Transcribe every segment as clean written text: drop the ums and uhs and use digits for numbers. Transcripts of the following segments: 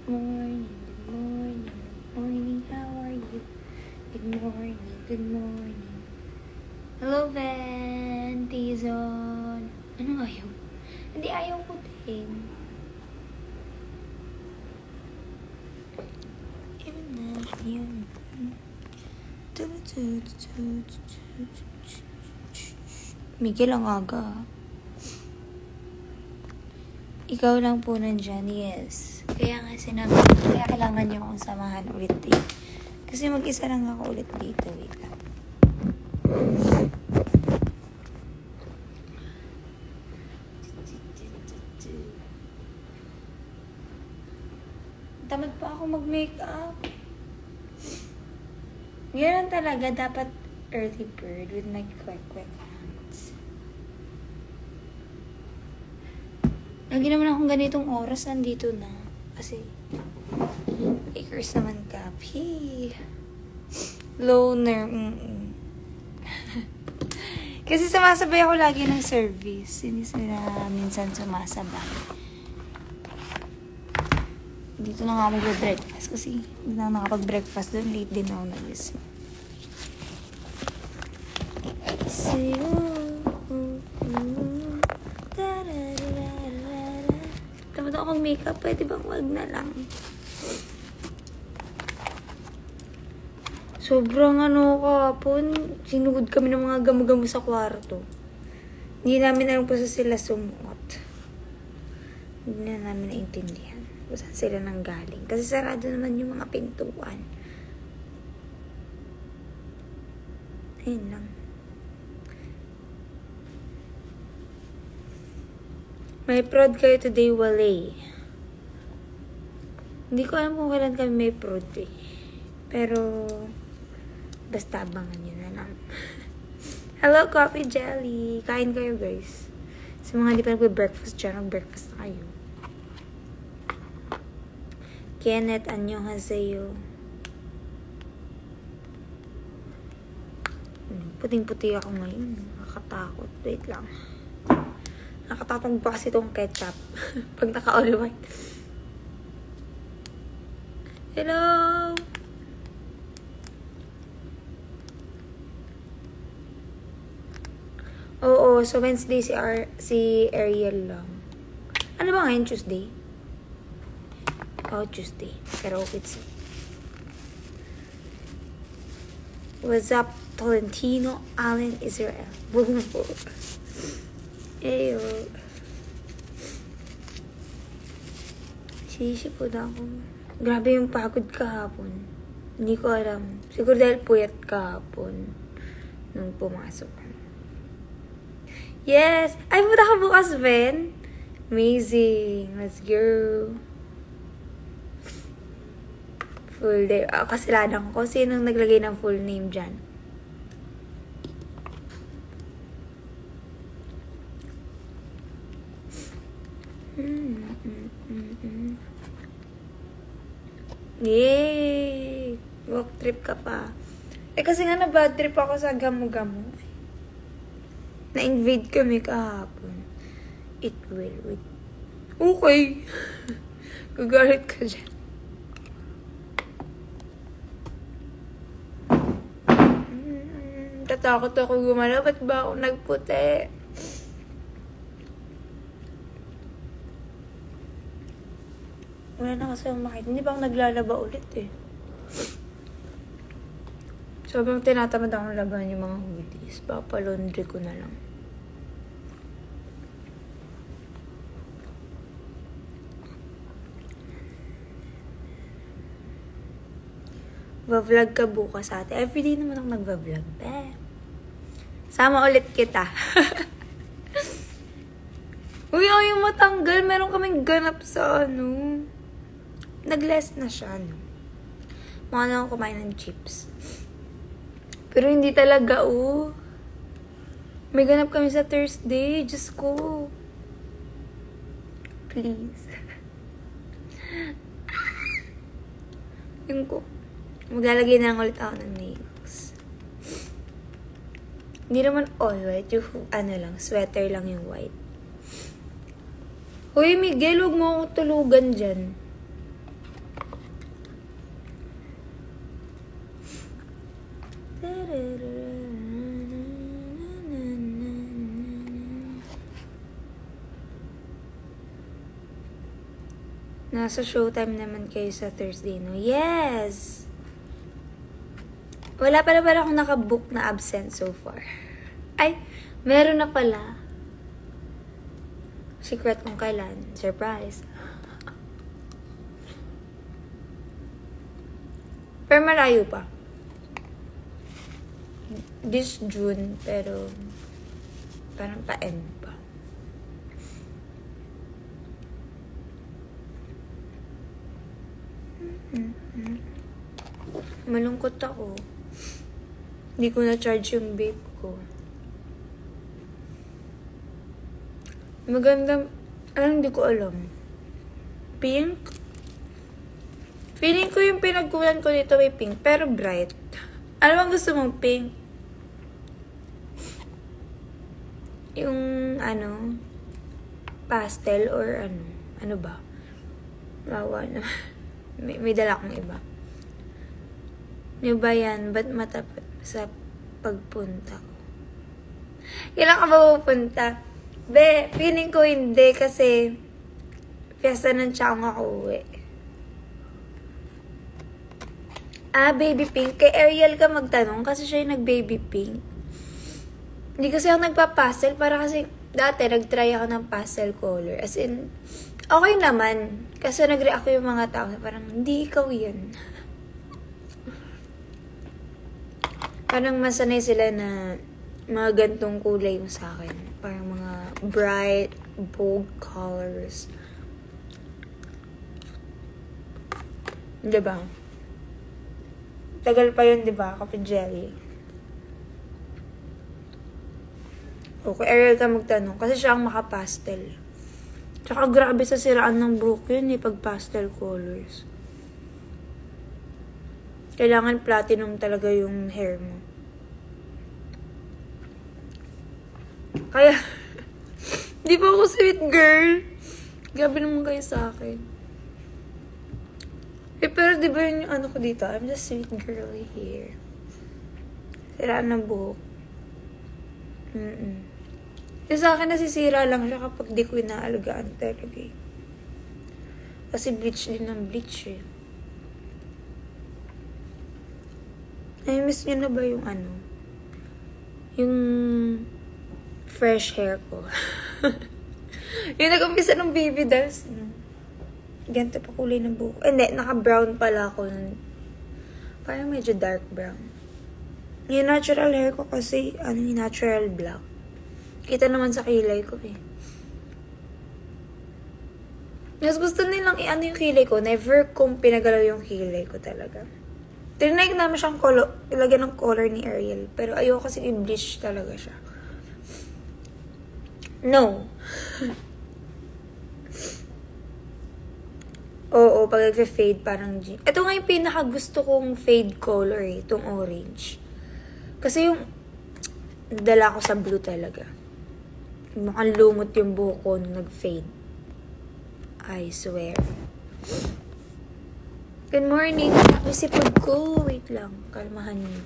morning, good morning, good morning, how are you? Good morning, good morning. Hello, Van, Tizon. Ano ayaw? Hindi ayaw ko din. Miguel ang aga. Ikaw lang po nandyan, yes. Kaya nga sinabi, kaya kailangan niyo akong samahan ulit eh. Kasi mag-isa lang ako ulit dito. Wait lang. Tamad pa ako mag-makeup. Ganyan talaga, dapat early bird with my quick hands. Lagi naman akong ganitong oras, nandito na. Kasi, acres naman kapi. Loner, Kasi sumasabay ako lagi ng service. Hindi sila minsan sumasabay. Dito na nga mag-breakfast kasi hindi na nakapag-breakfast doon. Late din ako nag-isip. Tamad ako mag-makeup. Pwede bang wag na lang? Sobrang kahapon. Sinugod kami ng mga gamo-gamo sa kwarto. Hindi namin alam po sa sila sumuot. Hindi na namin naintindihan kung saan sila nanggaling. Kasi sarado naman yung mga pintuan. Ayun lang. May prod kayo today, wale. Hindi ko alam kung kailan kami may prod eh. Pero, basta abangan nyo na lang. Hello, Coffee Jelly. Kain kayo, guys. Sa mga hindi pa nagbe-breakfast dyan, mag-breakfast na kayo. Kenneth, annyeonghaseyo. Puting-puti ako ngayon. Nakakatakot. Wait lang. Nakatatong pa kasi itong ketchup. Pag naka-all white. Hello! Oo, so Wednesday si Ariel lang. Ano ba ngayon? Tuesday? Oh, Tuesday. Pero it's... What's up, Tolentino, Allen, Israel? Boom po. Eyo. Sisipod ako. Grabe yung pagod kahapon. Hindi ko alam. Siguro dahil puyat kahapon nung pumasok. Yes! Ay, punta ka bukas, Ben? Amazing. Let's go. Full day. Kasalanan ko. Sinong naglagay ng full name dyan? Yay! Walk trip ka pa. Eh, kasi nga na-bad trip ako sa gamo-gamo. Na-invade kami kahapon. It will wait. Okay. Gagalit ka dyan. Tatakot ako gumalaw. Ba't ba ako nagputi? Wala na kasi akong makita. Hindi ba ako naglalaba ulit eh. Sobrang tinatamad akong laban yung mga hoodies. Papalaundry ko na lang. Va-vlog ka bukas ate. Everyday naman ako nag-vlog. Sama ulit kita. Uy, ayaw matanggal. Meron kaming ganap sa Nag-less na siya, Mga lang ako kumain ng chips. Pero hindi talaga, May ganap kami sa Thursday. Diyos ko. Please. Yung ko. Maglalagay na lang ulit ako ng nails. Hindi naman all white. Yung sweater lang yung white. Uy, Miguel, huwag mo akong tulugan dyan. Nasa showtime naman kayo sa Thursday, no? Yes! Wala pala akong nakabook na absent so far. Ay, meron na pala. Secret kung kailan. Surprise. Pero malayo pa. This June, pero parang pa-end pa. Malungkot ako. Hindi ko na-charge yung vape ko. Maganda, hindi ko alam. Pink? Feeling ko yung pinagkulan ko dito may pink, pero bright. Ano bang gusto mong pink? Yung, pastel or ano? Ano ba? Wawa na. May dala akong iba. Yung ba yan? Ba't matapat sa pagpunta ko? Kailan ka ba pupunta? Be, feeling ko hindi kasi fiesta ng tiyang ako uwi. Baby pink. Kay Ariel ka magtanong kasi siya yung nag-baby pink. Hindi kasi ako nagpa-pastel para kasi dati nag-try ako ng pastel color. As in, okay naman. Kasi nag-react yung mga tao na parang, hindi ikaw yan. Parang masanay sila na mga gantong kulay yung sa akin. Parang mga bright, bold colors. Diba? Tagal pa yun, diba? Kape jelly. Okay, Ariel ka magtanong. Kasi siya ang makapastel. Tsaka grabe sa siraan ng buhok yun pag pastel colors. Kailangan platinum talaga yung hair mo. Kaya, di ba ako sweet girl? Grabe naman kayo sa akin. Pero di ba yun yung ko dito? I'm just sweet girly here. Siraan ng buhok. Yung sa akin nasisira lang siya kapag di ko inaalagaan talaga eh. Kasi bleach din ng bleach eh. Ay, miss nyo na ba yung yung fresh hair ko? Yung nag-umpisa ng baby dolls. Ganito pa kulay ng buhok. Hindi, naka-brown pala ako nun. Parang medyo dark brown. Yung natural hair ko kasi, yung natural black. Kita naman sa kilay ko eh. Mas gusto nilang yung kilay ko. Never kong pinagalaw yung kilay ko talaga. Tinry naman siyang ilagyan ng color ni Ariel. Pero ayoko kasi i-bleach talaga siya. No. Oo, pag nag-fade parang G. Ito nga yung pinaka-gusto kong fade color eh, itong orange. Kasi yung dala ko sa blue talaga. Mukhang lumot yung buhok ko nung nag-fade. I swear. Good morning. May sipod ko. Wait lang. Kalmahan niyo.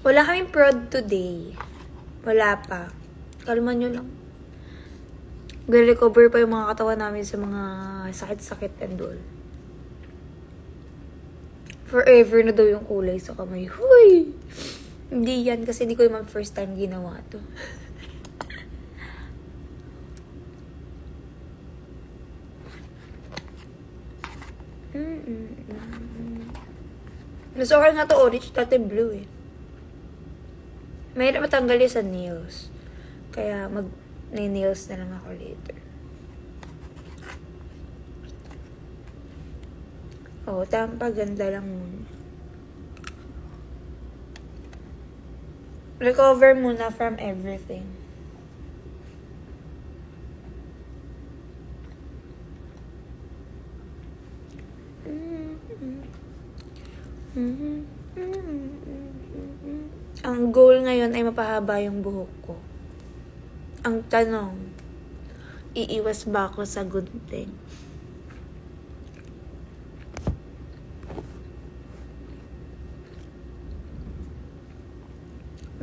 Wala kaming prod today. Wala pa. Kalma niyo lang. Recover pa yung mga katawan namin sa mga sakit-sakit and all. Forever na daw yung kulay sa kamay. Huy! Hindi yan kasi di ko naman first time ginawa to. Mas okay nga to orange, dati blue eh. Mahirap matanggal yun sa nails. Kaya nails na lang ako later. Tampa, ganda lang muna. Recover muna from everything. Ang goal ngayon ay mapahaba yung buhok ko. Ang tanong, iiwas ba ako sa gunting?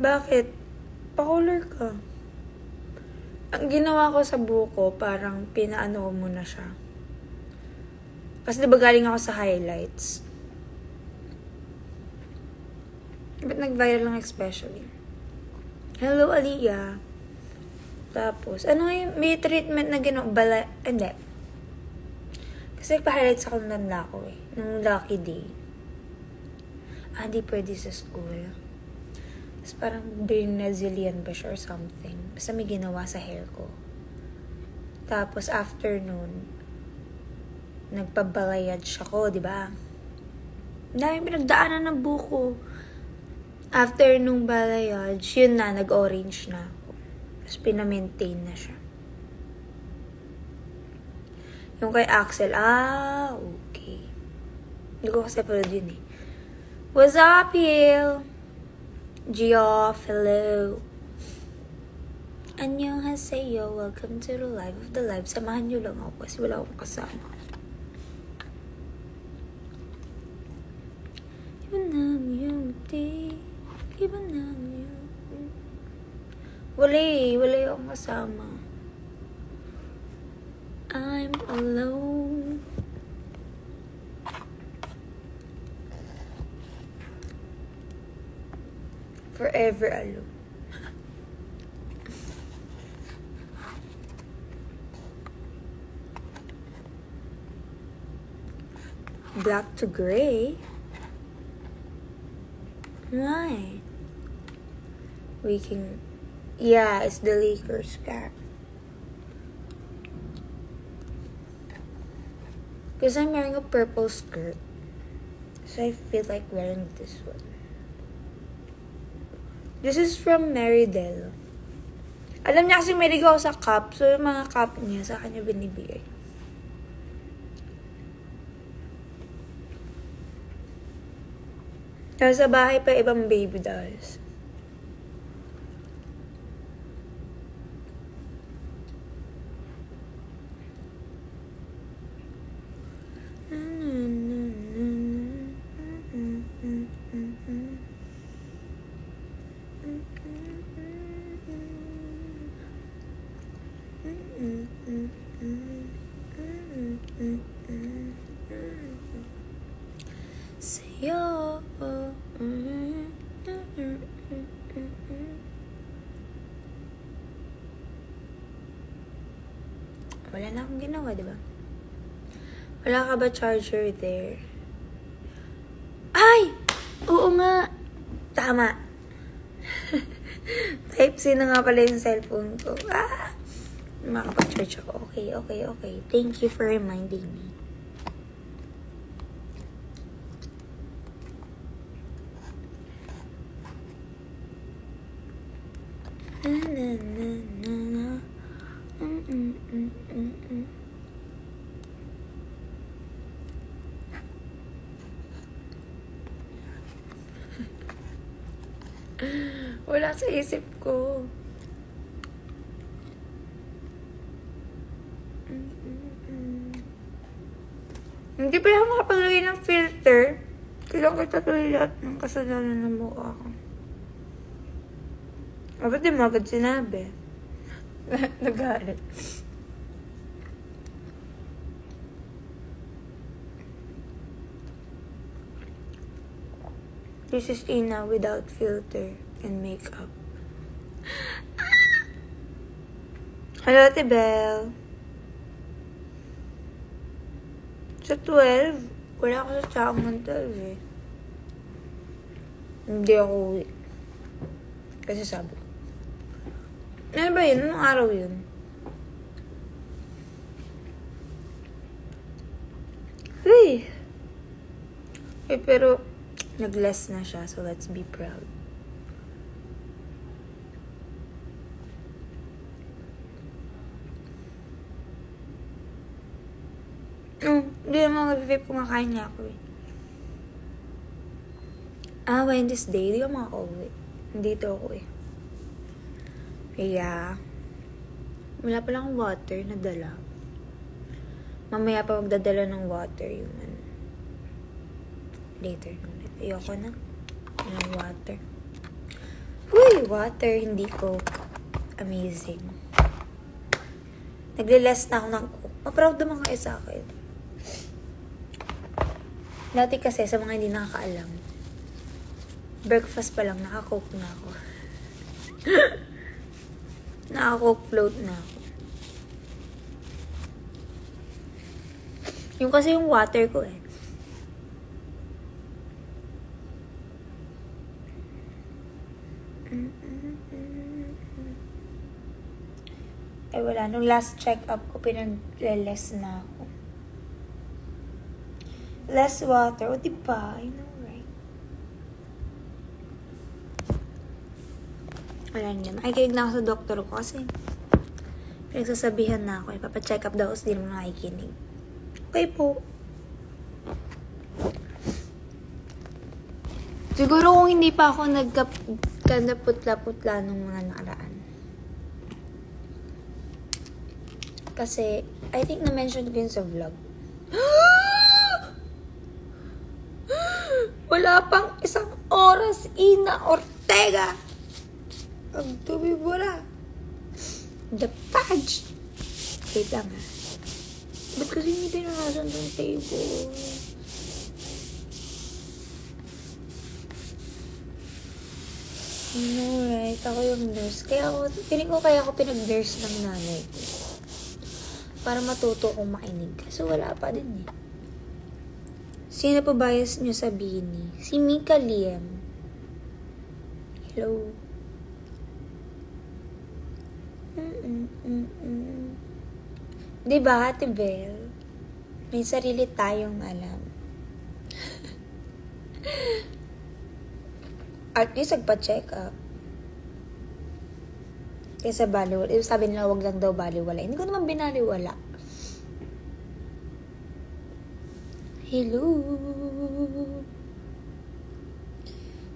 Bakit? Pa-color ka. Ang ginawa ko sa buko, parang pinaano ko muna siya. Kasi diba galing ako sa highlights. Ba't nag-viral lang especially? Hello, Aliyah. Tapos, ano yung may treatment na ginawa? Hindi. Kasi nagpa-highlights ako ng lako eh. Nung lucky day. Hindi pwede sa school. Tapos parang Brazilian ba siya or something. Basta may ginawa sa hair ko. Tapos afternoon, nagpabalayage ako, di ba? Dahil pinagdaanan ng buko. After nung balayage, yun na, nag-orange na ako. Tapos pinamaintain na siya. Yung kay Axel, okay. Hindi ko kasi pala yun eh. What's up, Hill? Geoff, hello. Annyeonghaseyo, welcome to the live of the live. Samahan nyo lang ako kasi wala akong kasama. Iba nang yung day. Iba nang yung... Wala akong kasama. I'm alone. Forever alone. Black to gray? Why? Yeah, it's the Lakers cap. Because I'm wearing a purple skirt. So I feel like wearing this one. This is from Meridel. Alam niya kasi may ligaw sa cup. So yung mga cup niya, sa kanya binibigay. Tapos sa bahay pa ibang baby dolls. Sa'yo. Wala na akong ginawa, diba? Wala ka ba charger there? Ay! Oo nga! Tama! Type-C na nga pala yung cellphone ko. Makapag-charge ako. Okay. Thank you for reminding me. Wala sa isip ko. Hindi pa ako makapaglagay ng filter. Kailangan kita tuloy lahat ng kasalanan ng mukha ko. Ba't di mo agad sinabi? Nagalit. This is Ina without filter and makeup. Hello, Ate Belle. Sa 12, wala ako sa tsakang ng 12 eh. Hindi ako uwi. Kasi sabi ko. Ano ba yun? Anong araw yun? Hey! Pero nag-less na siya, so let's be proud. Hindi naman mag-vape kung makain niya ako eh. Wednesday, di ko makaka-uwi. Nandito ako eh. Kaya, wala pa lang water na dala. Mamaya pa magdadala ng water yung ano. Later. Ayoko na. Ng water. Huy! water, hindi Coke. Amazing. Nagle-less na ako ng Coke. Ma-proud naman kayo sa akin. Dati kasi, sa mga hindi nakakaalam, breakfast pa lang, naka-Coke na ako. Naka-Coke float na ako. Yung kasi yung water ko eh. Ay wala, nung last check-up ko, pinag-less na ako. Less water, o diba? I know, right? Wala niya. Nakikinig na ako sa doktor ko kasi pinagsasabihan na ako. Ipapacheck up daw kasi di naman nakikinig. Okay po. Siguro kung hindi pa ako nagkanda putla-putla nung mga nakaraan. Kasi, I think na-mention ko yun sa vlog. Wala pang isang oras, Ina Ortega. Ang tubi wala. The fudge. Wait lang ha. Ba't kasi hindi pinunasan tong table? I know, right? Ako yung nurse. Kaya ako, piling ko kaya ako pinag-nurse ng nanay ko. Para matuto akong makinig. So, wala pa din eh. Sino pa bias nyo sabihin ni? Si Mika Liam. Hello. Diba, Ate Belle? May sarili tayong alam. At least, nagpa-check up. Kaysa baliwala. Sabi nila, wag lang daw baliwala. Hindi ko naman binaliwala. Hello.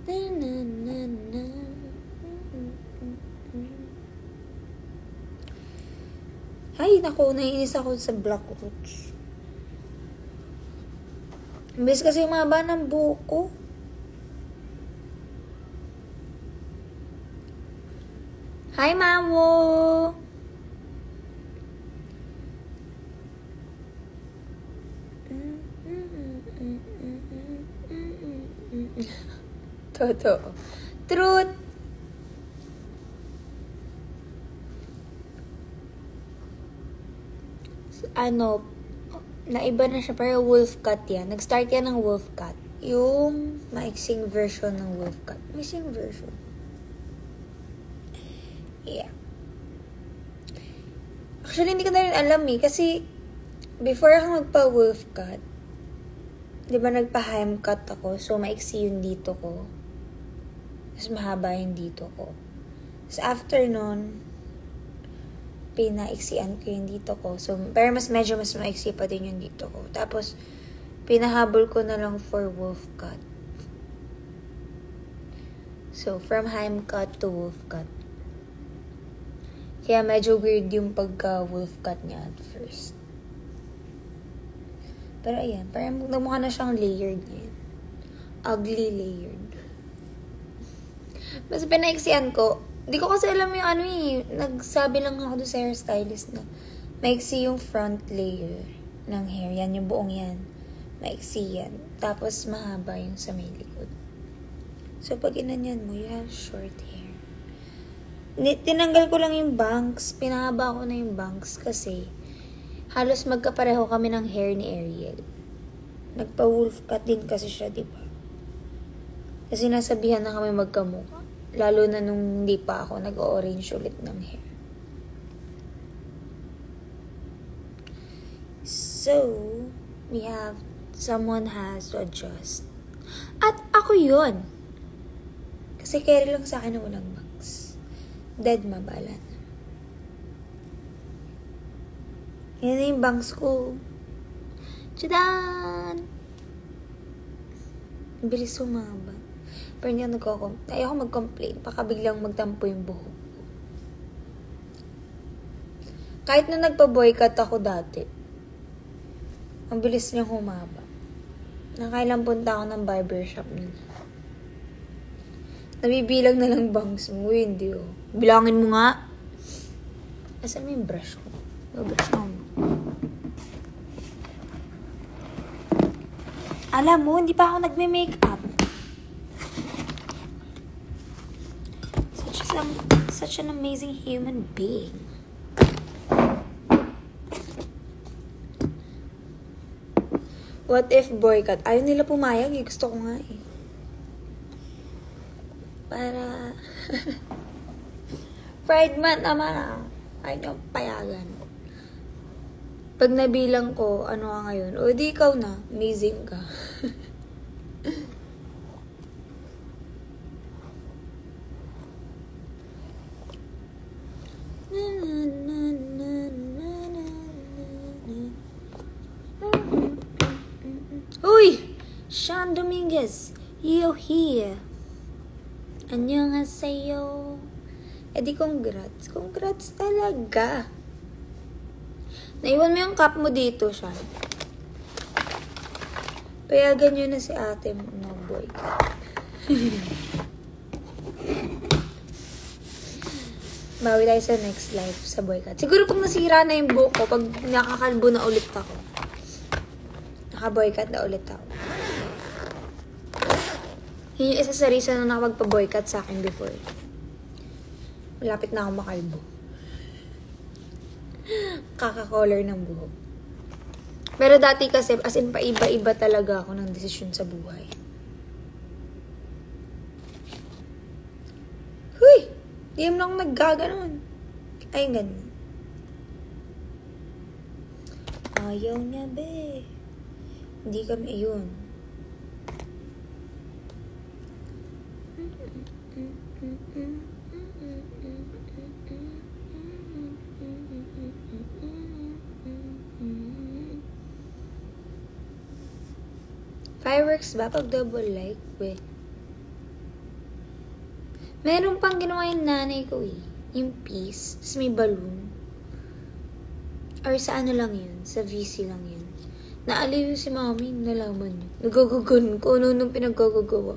Na, na, na, na. Ay, naku, naiinis ako sa black roots. Imbes kasi umaba ng buhok ko. Hi, Mamo! Totoo. Truth! Naiba na siya, pero wolf cut yan. Nag-start yan ng wolf cut. Yung maiksing version ng wolf cut. Maiksing version. Yeah. Actually, hindi ko na rin alam eh. Kasi, before ako magpa-wolf cut, di ba nagpa-hem cut ako? So, maiksi yung dito ko. Mas mahaba yung dito ko. So, after nun, pinaiksian ko yung dito ko. So, pero medyo mas maiksi pa din yung dito ko. Tapos, pinahabol ko na lang for wolf cut. So, from hem cut to wolf cut. Kaya medyo weird yung pagka-wolf cut niya at first. Pero ayan, parang mukha na siyang layered ngayon. Ugly layered. Mas pinaiksian ko. Di ko kasi alam yung ano eh. Nagsabi lang ako doon sa hairstylist na maiksi yung front layer ng hair. Yan, yung buong yan. Maiksi yan. Tapos mahaba yung sa may likod. So pag inanyan mo, you have short hair. Tinanggal ko lang yung bangs. Pinahaba ko na yung bangs kasi halos magkapareho kami ng hair ni Ariel. Nagpa-wolf cut din kasi siya, di ba? Kasi nasabihan na kami magkamukha. Lalo na nung hindi pa ako nag-orange ulit ng hair. So, someone has to adjust. At ako yun. Kasi carry lang sa akin na walang bangs. Dead mabala na. Yan na yung bangs ko. Tchadan! Bilis sumaba. Pero hindi ako ayoko mag-complain. Baka biglang magtampo yung buhok ko. Kahit na nagpa-boycott ako dati, ang bilis niyang humaba. Nakailang punta ako ng barbershop nila. Nabibilang na lang bangs mo. Uy, hindi oh. Bilangin mo nga. Asan mo yung brush ko? Brush mo. Alam mo, hindi pa ako nagme-makeup. Such an amazing human being. What if boycott? Ayaw nila pumayag eh. Gusto ko nga eh. Para... Pride month naman ah. Ayaw payagan. Pag nabilang ko, ano ka ngayon? O di ikaw na. Amazing ka. Uy! Sean Dominguez, you here. Annyeonghaseyo. Eh di congrats. Congrats talaga. Naiwan mo yung cup mo dito, Sean. Payagan nyo na si ate mo na boy. Bawi tayo sa next life sa boycott. Siguro pag nasira na yung buhok ko, pag nakakalbo na ulit ako. Naka-boycott na ulit ako. Yun yung isa sa reason na nakapagpa-boycott sa akin before. Malapit na ako makalbo. Kaka-color ng buhok. Pero dati kasi, as in paiba-iba talaga ako ng desisyon sa buhay. Huy! Di mo na akong naggaganon. Ay, ganun. Ayaw niya, be. Hindi kami, ayun. Fireworks ba? Pag double like, we. Meron pang ginawa yung nanay ko eh. Yung piece. Tapos may balloon. Or sa ano lang yun? Sa VC lang yun. Naaliw si mami. Nalaman niyo. Nagagagan ko. Ano nung pinagagagawa.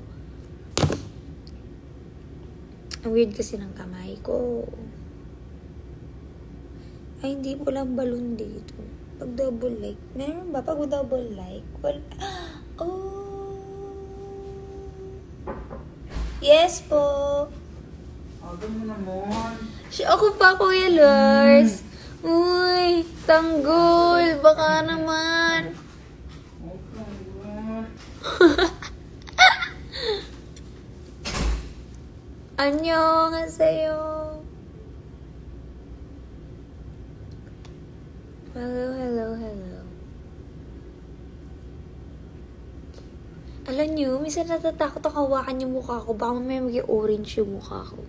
Ang weird kasi ng kamay ko. Ay, hindi po lang balloon dito. Pag double like. Meron ba? Pag double like. Well, oh. Yes po. Agad mo naman. Ako pa, Kuya Lars. Uy, tanggol. Baka naman. Annyeonghaseyo. Hello, hello, hello. Alam niyo, minsan natatakot ako hawakan yung mukha ko. Baka may maging orange yung mukha ko.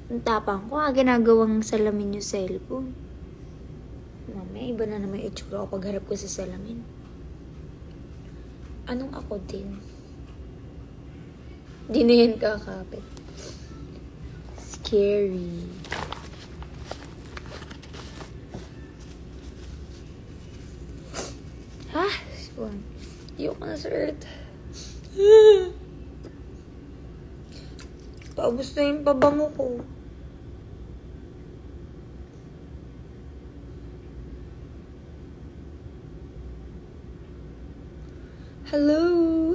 Ang tapang ko, ginagawang salamin yung cellphone. Mamaya, iba na naman yung itsura ko pag harap ko sa salamin. Anong ako din? Di na yan kakapit. Scary. Ha? Swan. Ayoko na sa earth. Paubos na yung pabango ko. Hello?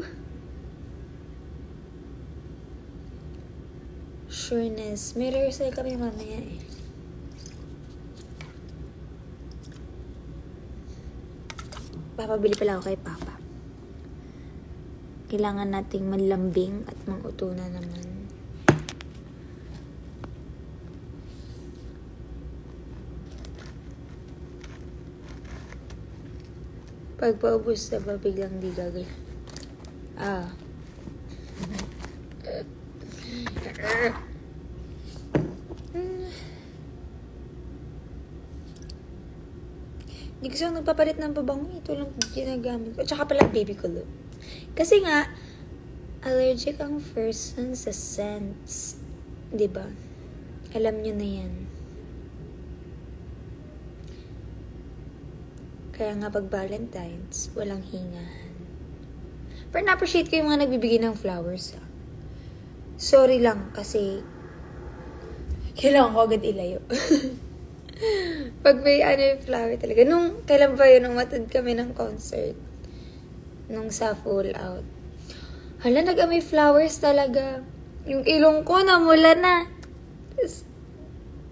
Sureness. May rehearsal kami mamaya eh. Papabili pala ako kay Papa. Kailangan nating manlambing at mangutunan naman. Pag paubos na ba, biglang di gagawin. Hindi kasi ako nagpapalit ng pabango. Ito lang ginagamit ko. At saka pala baby ko look. Kasi nga, allergic ang person sa scents. Diba? Alam nyo na yan. Kaya nga pag Valentine's, walang hingahan. Pero na-appreciate ko yung mga nagbibigay ng flowers. Sorry lang kasi kailangan ko agad ilayo. Pag may yung flower talaga. Nung, kailan ba yun, nung matad kami ng concert. Nung sa full out. Hala, nag-amoy flowers talaga. Yung ilong ko, namula na. Tapos,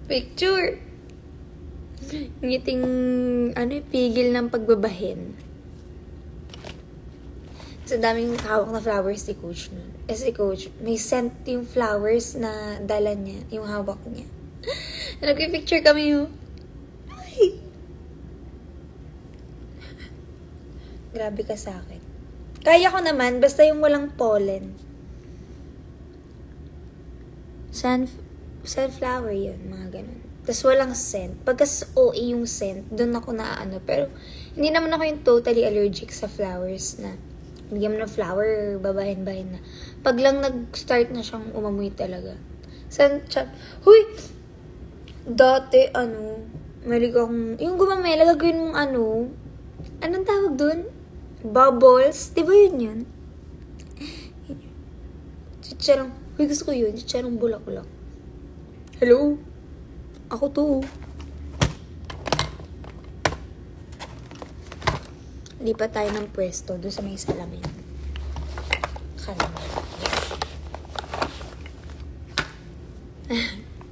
picture. Ngiting, pigil ng pagbabahin. So, daming hawak na flowers si Coach nun. Si Coach, may scent yung flowers na dala niya, yung hawak niya. Nag-picture kami yung, ay! Grabe ka sa akin. Kaya ko naman, basta yung walang pollen. Sunflower yun, mga ganun. Tapos walang scent. Pagka OA yung scent, doon ako naaano. Pero, hindi naman ako yung totally allergic sa flowers na bigyan mo ng flower, babahin-bahin na. Pag lang nag-start na siyang umamoy talaga. Huy! Dati, malig akong, yung gumamela, gagawin mong anong tawag dun? Bubbles? Diba yun? Chicharang, huy, gusto ko yun. Chicharang bulak-bulak. Hello? Ako to. Lipat tayo ng pwesto doon sa may salamin. Kalma.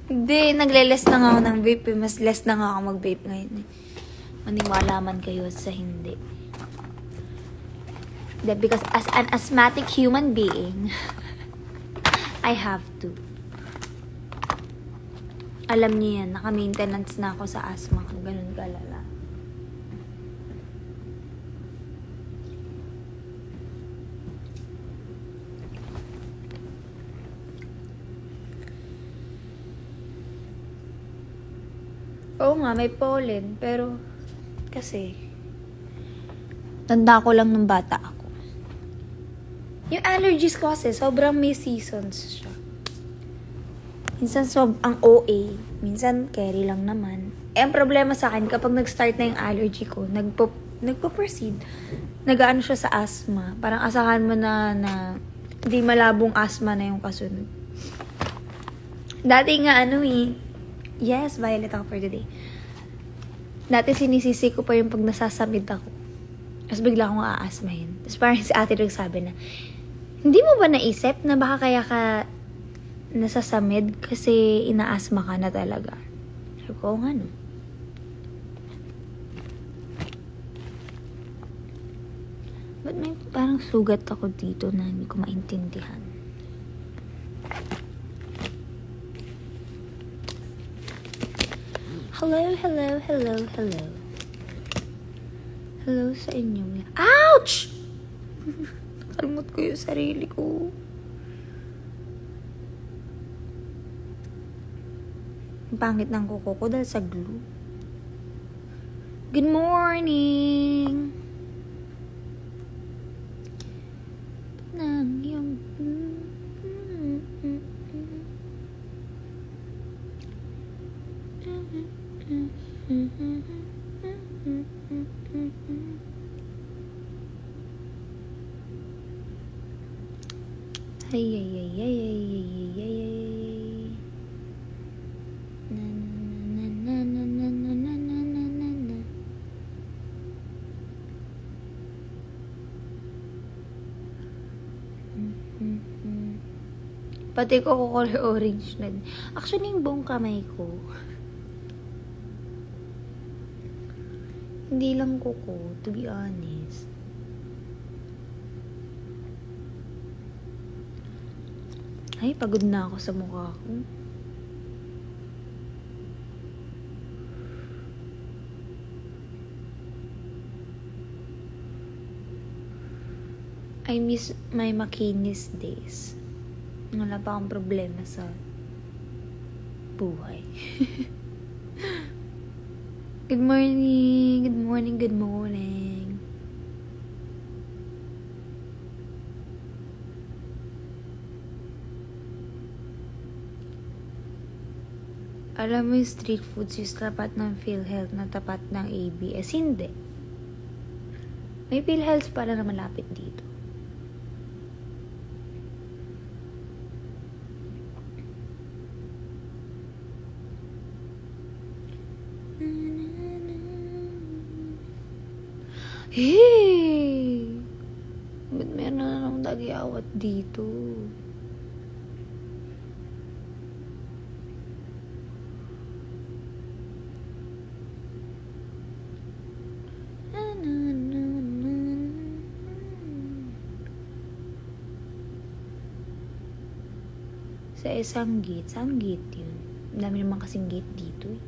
Hindi, nagle-less na nga ako ng vape. Mas less na nga ako mag-vape ngayon. Maniwala man kayo sa hindi. Because as an asthmatic human being, I have to. Alam niyo yan, naka-maintenance na ako sa asthma. Ganun kalala. Oo nga, may pollen. Pero, kasi, tanda ko lang nung bata ako. Yung allergies ko kasi, sobrang may seasons siya. Minsan ang OA, minsan carry lang naman. Ang problema sa akin, kapag nag-start na yung allergy ko, nagpo-proceed. Nag-aano siya sa asthma. Parang asahan mo na hindi malabong asthma na yung kasunod. Dati nga yes, violet ako for today. Dati sinisisi ko pa yung pag nasasamid ako. Tapos bigla akong aasmahin. Tapos parang si ate nagsabi na, hindi mo ba naisip na baka kaya ka nasasamid kasi inaasma ka na talaga? Sabi ko, nga no. Ba't may parang sugat ako dito na hindi ko maintindihan? Hello, hello, hello, hello. Hello sa inyo. Ouch! Nakalmot ko yung sarili ko. Ang pangit ng kuko ko dahil sa glue. Good morning! Nang yung... Ay, ay, ay, ay, ay, ay, ay, ay, ay. Na, na, na, na, na, na, na, na, na, na, na. Pati ko color orange na. Actually, yung buong kamay ko. Hindi lang kuko, to be honest. Ay, pagod na ako sa mukha ko. I miss my makinis days. Wala pa akong problema sa buhay. Good morning, good morning, good morning. Alam mo yung street foods yung tapat ng PhilHealth na tapat ng ABS? Hindi. May PhilHealth pala na malapit dito. Hey! Ba't meron na namang dagi-awat dito? Sa isang gate yun. Ang dami naman kasing gate dito eh.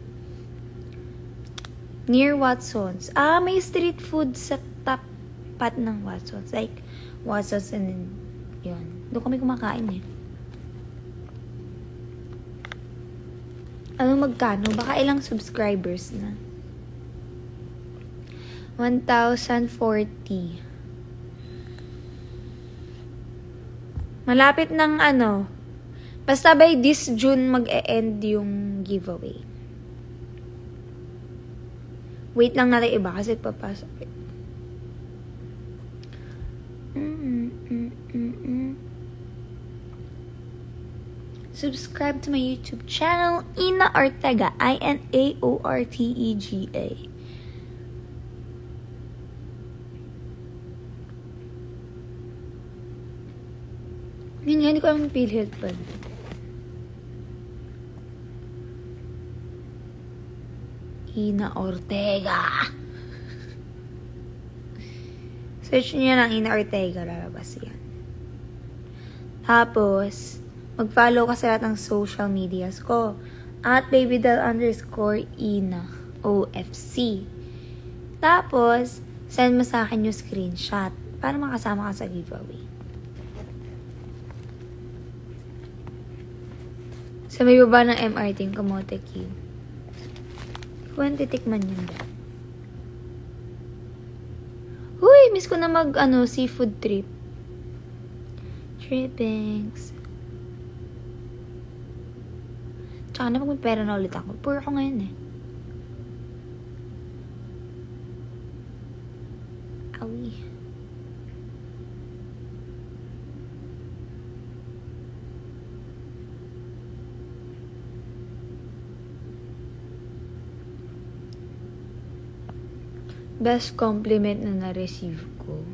Near Watson's. May street food sa tapat ng Watson's. Like, Watson's and then, yun. Doon kami kumakain eh. Ano magkano? Baka ilang subscribers na? 1,040. Malapit ng ano. Basta by this June mag-e-end yung giveaway. Wait lang natin iba kasi papasok. Subscribe to my YouTube channel, Ina Ortega, INAORTEGA. Yun nga, hindi ko alam yung PhilHealth pa. Ina Ortega. Search niyo ng Ina Ortega, lalabas yan. Tapos, mag-follow ka sa lahat ng social medias ko. At @babydoll_Ina OFC. Tapos, send mo sa akin yung screenshot para makasama ka sa giveaway. Sa may baba ng MRT yung Kamote Q. Kung titikman yun ba? Uy, miss ko na seafood trip. Trippings. Tsaka na pag may pera na ulit ako. Poor ako ngayon eh. Awi. Best compliment na na-receive ko.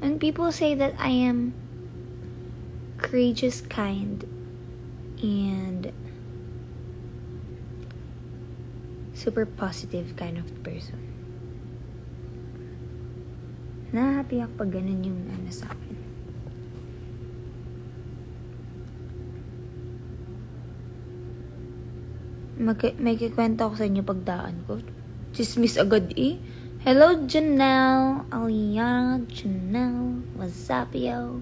When people say that I am courageous, kind, and super positive kind of person. Na-happy ako pag ganun yung sa akin. May kikwento ako sa inyo pagdaan ko. Chismis agad eh. Hello, Janelle. Aliana, Janelle. What's up, yo?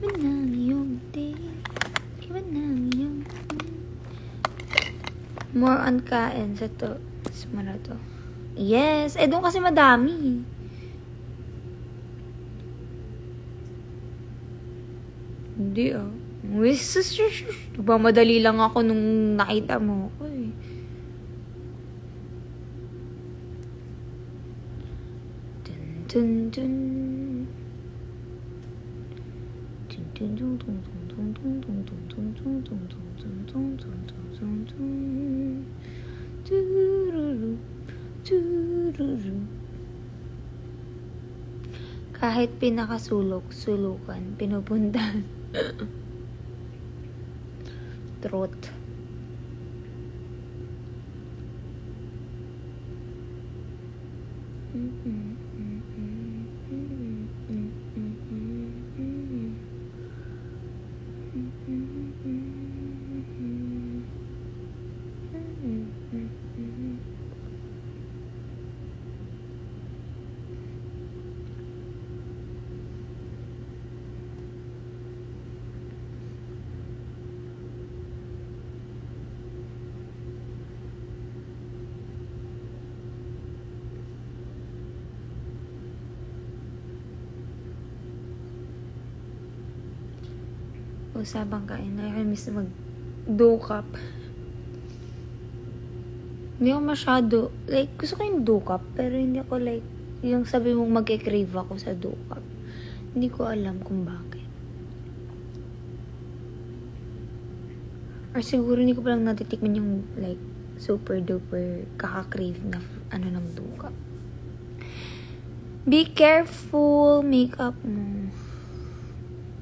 Iba na yung day. Iba na yung day. More on kain sa to. Smara to. Yes. Doon kasi madami. Hindi nagmamadali lang ako nung nakita mo ako eh. Dun dun dun. Kahit pinakasulok-sulukan, pinupuntahan. Truth. usapang kain. Nakakamiss na mag-do-cup. Hindi ako masyado, like, gusto ko yung do-cup, pero hindi ako like, yung sabi mong mag-crave ako sa do-cup. Hindi ko alam kung bakit. Or siguro hindi ko palang natitikman yung like, super duper kaka-crave na ng do-cup. Be careful, makeup mo.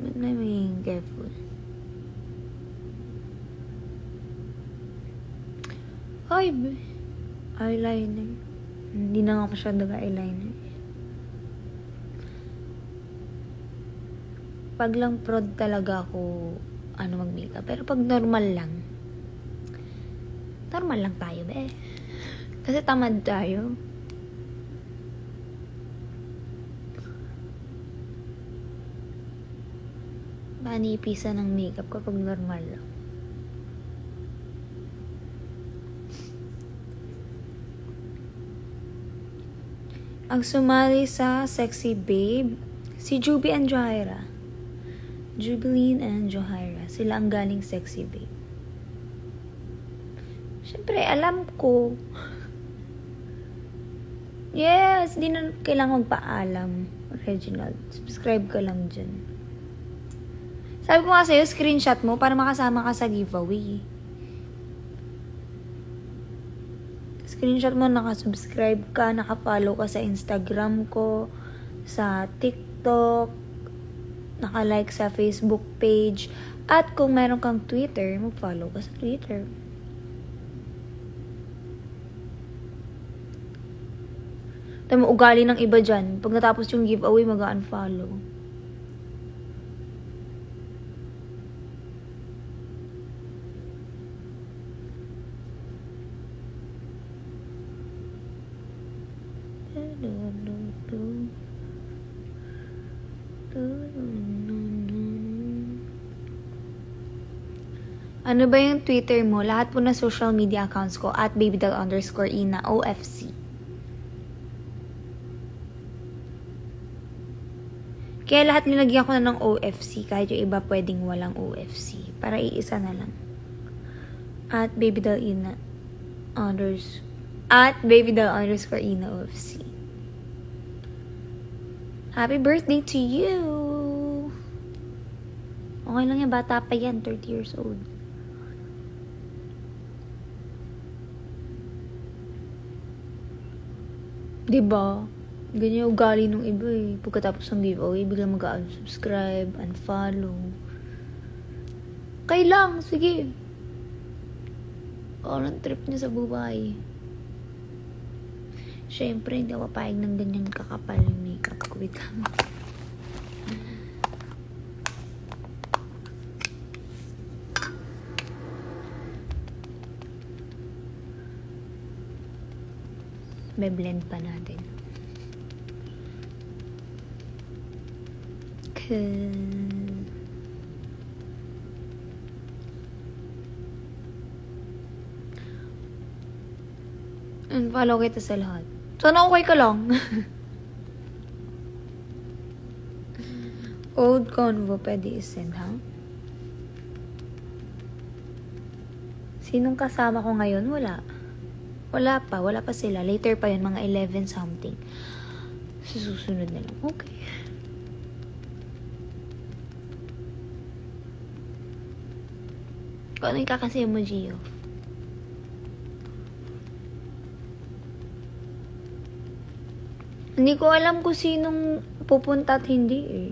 Ba't na maging careful? Ay, eyeliner. Hindi na nga masyado eyeliner. Pag lang prod talaga ako, mag-makeup. Pero pag normal lang tayo, be. Kasi tamad tayo. Manipisan ng makeup kapag normal lang. Ang sumali sa Sexy Babe, si Juby and Johaira. Jubilin and Johaira. Sila ang galing Sexy Babe. Siyempre, alam ko. Yes, di na kailangan magpaalam. Reginald, subscribe ka lang dyan. Sabi ko nga sa'yo, screenshot mo para makasama ka sa giveaway. Screenshot mo, nakasubscribe ka, nakafollow ka sa Instagram ko, sa TikTok, nakalike sa Facebook page, at kung meron kang Twitter, mag-follow ka sa Twitter. Tama, ugali ng iba dyan. Pag natapos yung giveaway, mag-unfollow. Ano ba yung Twitter mo? Lahat po na social media accounts ko at @babydoll_ina OFC. Kaya lahat nilagyan ko na ng OFC kahit yung iba pwedeng walang OFC. Para iisa na lang. @babydoll_ina OFC. Happy birthday to you! Okay lang yan, bata pa yan, 30 years old. Diba? Ganyan yung ugali nung iba eh. Pagkatapos ng giveaway, biglang mag-unsubscribe, unfollow. Okay lang, sige. Ang trip niya sa buhay. Siyempre, hindi ako papayag ng ganyan kakapal yung makeup ko. Wait lang. May blend pa natin. And follow kita sa lahat. Sana okay ka lang. Old convo pwede isend, ha? Sinong kasama ko ngayon? Wala. Wala pa sila. Later pa yun, mga 11 something. Susunod na lang. Okay. Kung ano yung kakasi emoji off. Hindi ko alam kung sinong pupunta at hindi eh.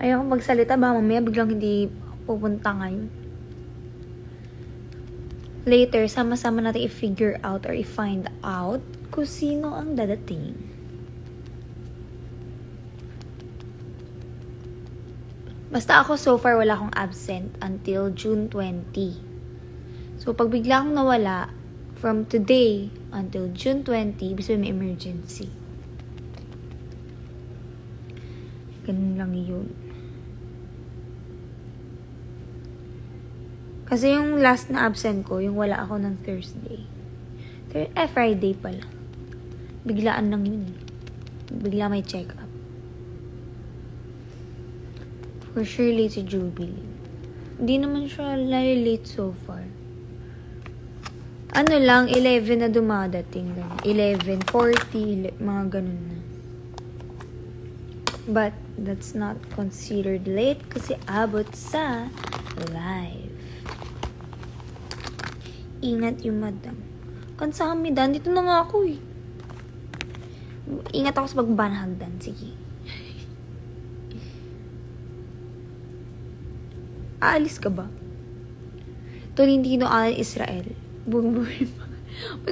Ayaw ko magsalita, baka mamaya biglang hindi pupunta ngayon. Later, sama-sama natin i-figure out or i-find out kung sino ang dadating. Basta ako so far wala akong absent until June 20. So pag bigla akong nawala from today until June 20, ibig sabihin may emergency. Ganun lang yun. Kasi yung last na absent ko, yung wala ako ng Thursday. Friday pala. Biglaan lang yun eh. Bigla may check-up. For sure late si Jubilee. Di naman siya late so far. Ano lang, 11 na dumadating. 11:40, mga ganun na. But, that's not considered late kasi abot sa live. Ingat yung madam. Kansa kami, Dan. Dito na nga ako eh. Ingat ako sa pagbanahagdan. Sige. Aalis ka ba? Tolentino Allen Israel. Buong-buo pa.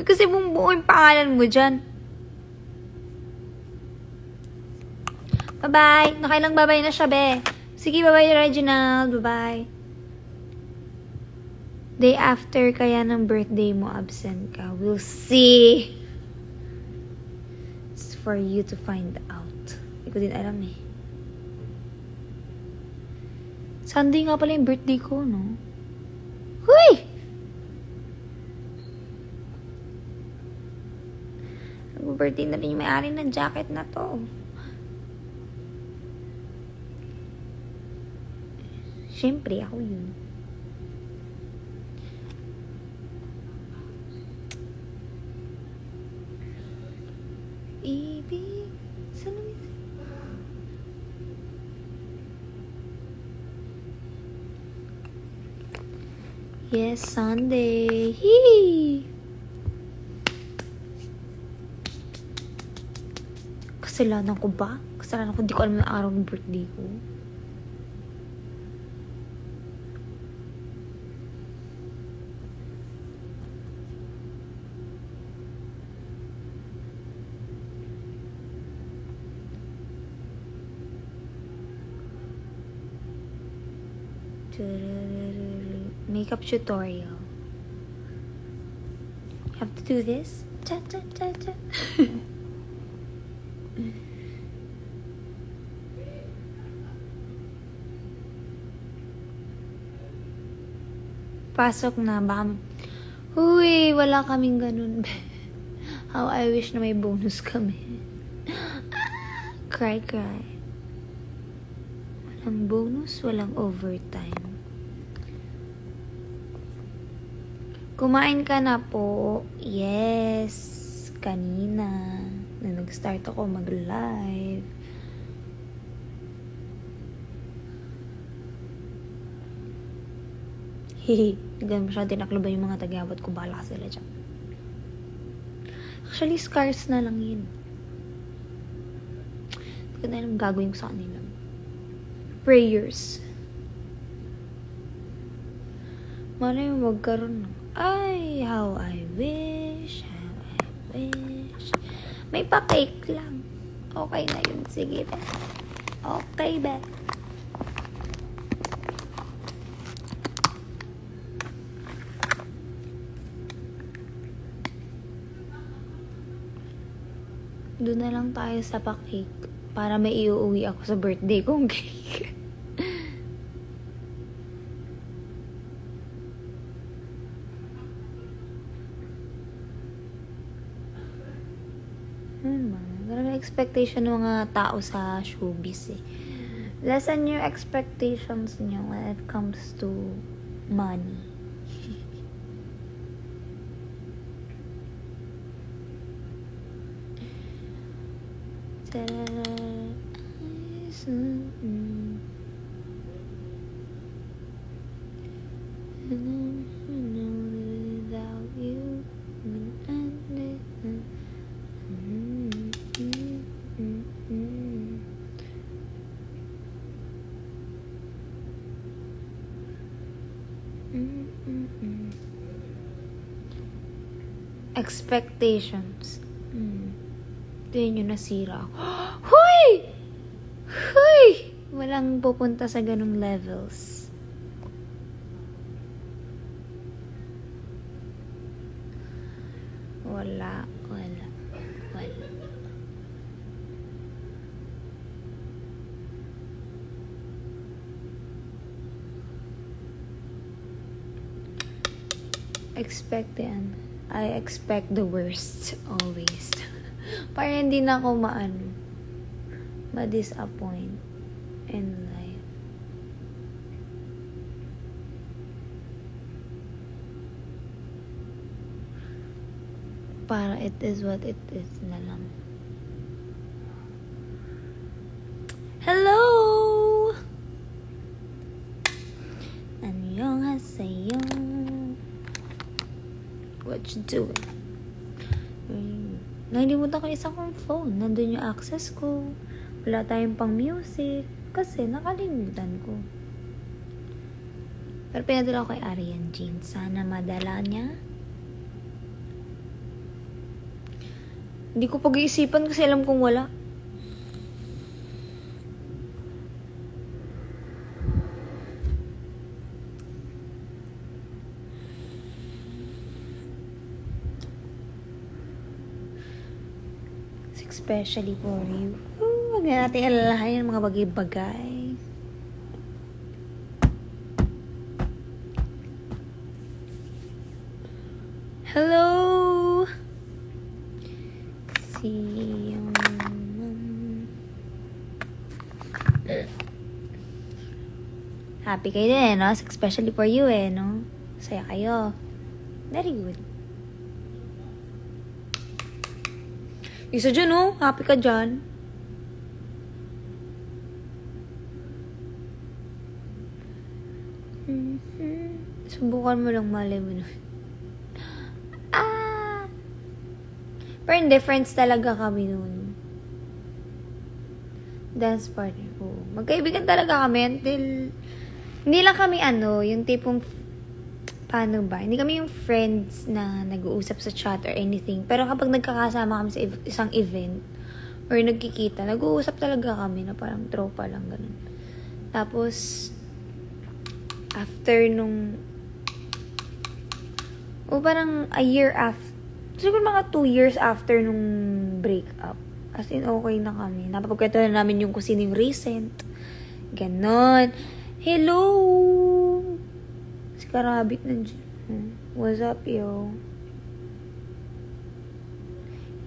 Kasi buong-buo yung pangalan mo dyan. Bye-bye. Nakailang bye-bye na siya, be. Sige, bye-bye, Reginald. Bye-bye. Day after kaya ng birthday mo, absent ka. We'll see. It's for you to find out. Hindi ko din alam eh. Sunday nga pala yung birthday ko, no? Huy! Nag-birthday na rin yung may-ari ng jacket na to. Siyempre, ako yun. Ibig sa Yes, Sunday. Hee! Kasalanan ko ba? Kasalanan ko, di ko alam na araw ng birthday ko. Makeup tutorial. You have to do this. Cha cha cha cha. Pasok na ba? Huy, wala kaming ganun. How I wish na may bonus kami. Cry. Walang bonus, walang overtime. Kumain ka na po. Yes. Kanina. Na nag-start ako mag-live. Hehe. Ganun masyado tinakluban yung mga tagawat ko. Bahala sila dyan. Actually, scars na lang yun. Hindi ko na alam gagawin ko sa kanila. Prayers. Mana yung magkaroon ng ay, how I wish. May pa-cake lang. Okay na yun. Sige, be. Okay, be. Doon na lang tayo sa pa-cake para may iuwi ako sa birthday kong cake. Ganun expectation ng mga tao sa showbiz eh. Lessen your expectations nyo when it comes to money. Expectations. Ito yun yung nasira. Huy! Huy! Walang pupunta sa ganung levels. Wala. I expect the worst always. Para hindi na ako ma-disappoint in life. para it is what it is na lang. Hello! Annyeonghaseyo. What you doing? Nalimutan ko isa kong phone. Nandun yung access ko. Wala tayong pang music. Kasi nakalimutan ko. Pero pinadala ko kay Arian Jean. Sana madala niya. Hindi ko pag-iisipan kasi alam kong wala. Especially for you. Huwag na natin alalahanin ang mga bagay-bagay. Hello! Happy kayo din, no? Especially for you, no? Saya kayo. Very good. Isa dyan, oh. Happy ka dyan. Subukan mo lang malay mo na. Pero indifference talaga kami nun. Dance partner ko. Magkaibigan talaga kami until... Hindi lang kami yung tipong... Paano ba? Hindi kami yung friends na nag-uusap sa chat or anything. Pero kapag nagkakasama kami sa isang event or nagkikita, nag-uusap talaga kami na parang tropa lang, ganun. Tapos, after nung... parang a year after, siguro mga 2 years after nung breakup. As in, okay na kami. Napapagkwento na namin yung kung sino yung recent. Ganon. Hello! Si Karabit nandiyan. What's up, yo?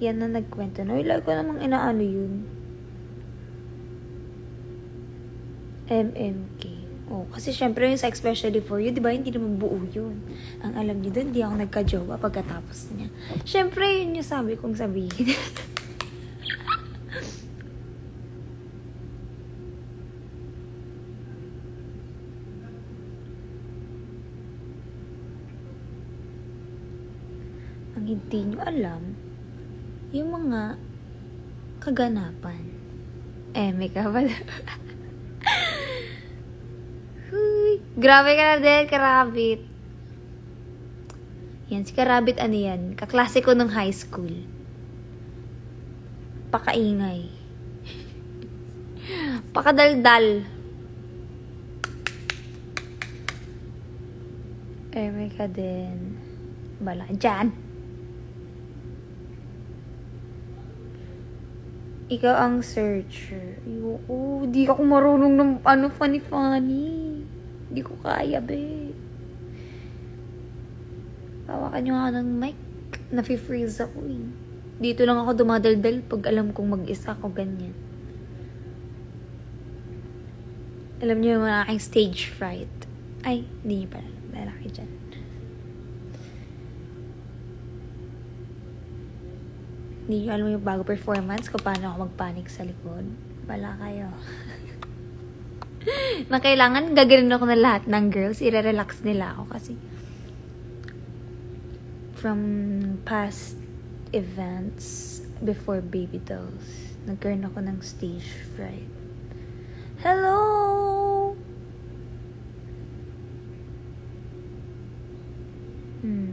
Yan na nagkwento. No, ilagay ko namang inaano yun. MMK. Kasi syempre yung sa especially for you, di ba? Hindi naman buo yun. Ang alam niyo doon, di ako nagka-jowa pagkatapos niya. Syempre, yun yung sabi kong sabihin. Ang hindi nyo alam, yung mga kaganapan. May ka ba? Grabe ka na din, Karabit. Yan, si Karabit yan? Kaklase ko nung high school. Pakaingay. Pakadaldal. May ka din. Bala dyan. Ikaw ang searcher. Ayoko, di ako marunong ng funny-funny. Hindi ko kaya, be. Hawakan nyo nga ng mic. Nafi-freeze ako, eh. Dito lang ako dumadaldal pag alam kong mag-isa ako ganyan. Alam nyo yung aking stage fright. Ay, hindi nyo pala. Lalaki dyan. Hindi nyo alam yung bago performance ko paano ako magpanik sa likod. Bala kayo. Na kailangan gaganin ako na lahat ng girls, i-relax nila ako kasi from past events before baby dolls, nagkaroon ako ng stage fright. Hello!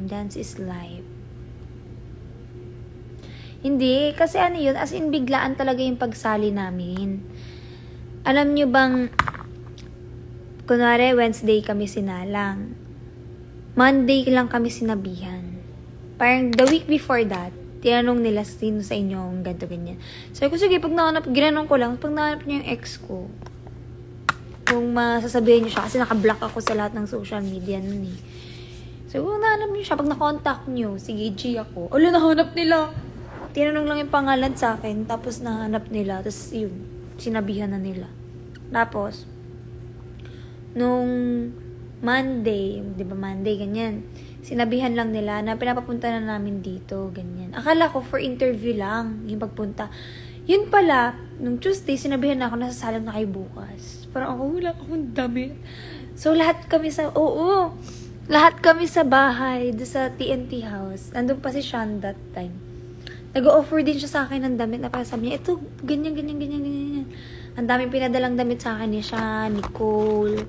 Dance is live. Hindi, kasi yun, as in biglaan talaga yung pagsali namin. Alam nyo bang, kunwari, Wednesday kami sinalang. Monday lang kami sinabihan. Parang the week before that, tinanong nila sino sa inyo ang ganito ganyan. So, sige, pag ginanong ko lang, pag nahanap niyo yung ex ko, kung masasabihin niyo siya, kasi nakablock ako sa lahat ng social media nun eh. So, kung nahanap niyo siya, pag na-contact niyo, sige, G ako. Nahanap nila. Tinanong lang yung pangalan sa akin, tapos nahanap nila, tapos yun, sinabihan na nila. Tapos, nung Monday, di ba Monday, ganyan. Sinabihan lang nila na pinapapunta na namin dito, ganyan. Akala ko for interview lang yung pagpunta. Yun pala, nung Tuesday, sinabihan na ako na sasalang na kayo bukas. Parang ako, wala akong damit. So, lahat kami sa bahay, doon sa TNT house. Nandun pa si Sean that time. Nag-offer din siya sa akin ng damit na para sabi niya, ito, ganyan. Ang daming pinadalang damit sa akin ni siya, Nicole.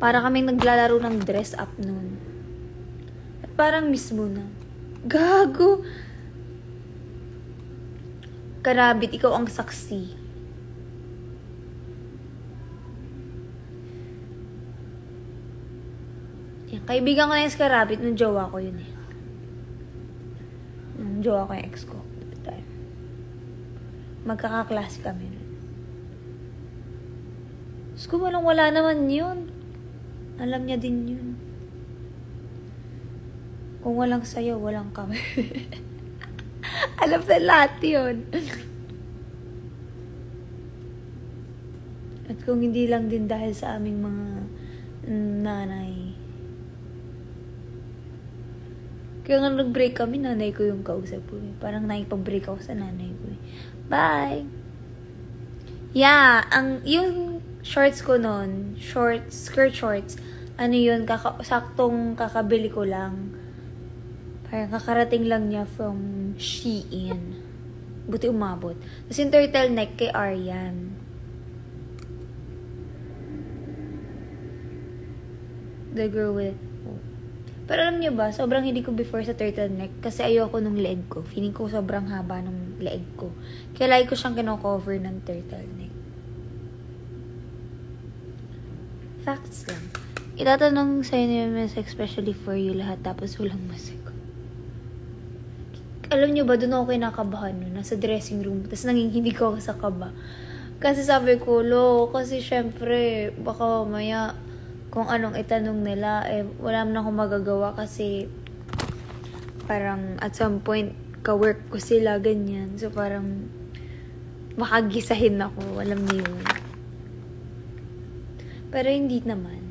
Para kaming naglalaro ng dress up nun. At parang mismo na, gago. Karabit, ikaw ang saksi. Yan, kaibigan ko na yung Karabit nung jowa ko yun eh. Nung jowa ko yung ex ko. Magkakaklase kami nun. Tapos kung wala naman yun. Alam niya din yun. Kung walang sayo, walang kami. Alam sa lahat yun. At kung hindi lang din dahil sa aming mga nanay. Kaya nga nag-break kami, nanay ko yung kausap ko. Parang nakipag-break ako sa nanay ko. Bye! Yeah, yung shorts ko nun, skirt shorts, ano yun, saktong kakabili ko lang. Parang kakarating lang niya from Shein. Buti umabot. Tapos yung turtleneck kay Aryan. The girl with... Pero alam niyo ba, sobrang hindi ko before sa turtleneck kasi ayoko nung leg ko. Feeling ko sobrang haba nung leg ko. Kaya lagi ko siyang kino-cover ng turtleneck. Facts lang. Itatanong sa'yo ni MS especially for you lahat tapos walang masik. Alam niyo ba, doon ako kinakabahan nun. Nasa dressing room. Tapos nanginginig ako sa kaba. Kasi sabi ko, kasi syempre, baka maya kung anong itanong nila, wala man akong magagawa kasi parang at some point, ka-work ko sila, ganyan. So, parang makagisahin ako. Alam niyo yun. Pero hindi naman.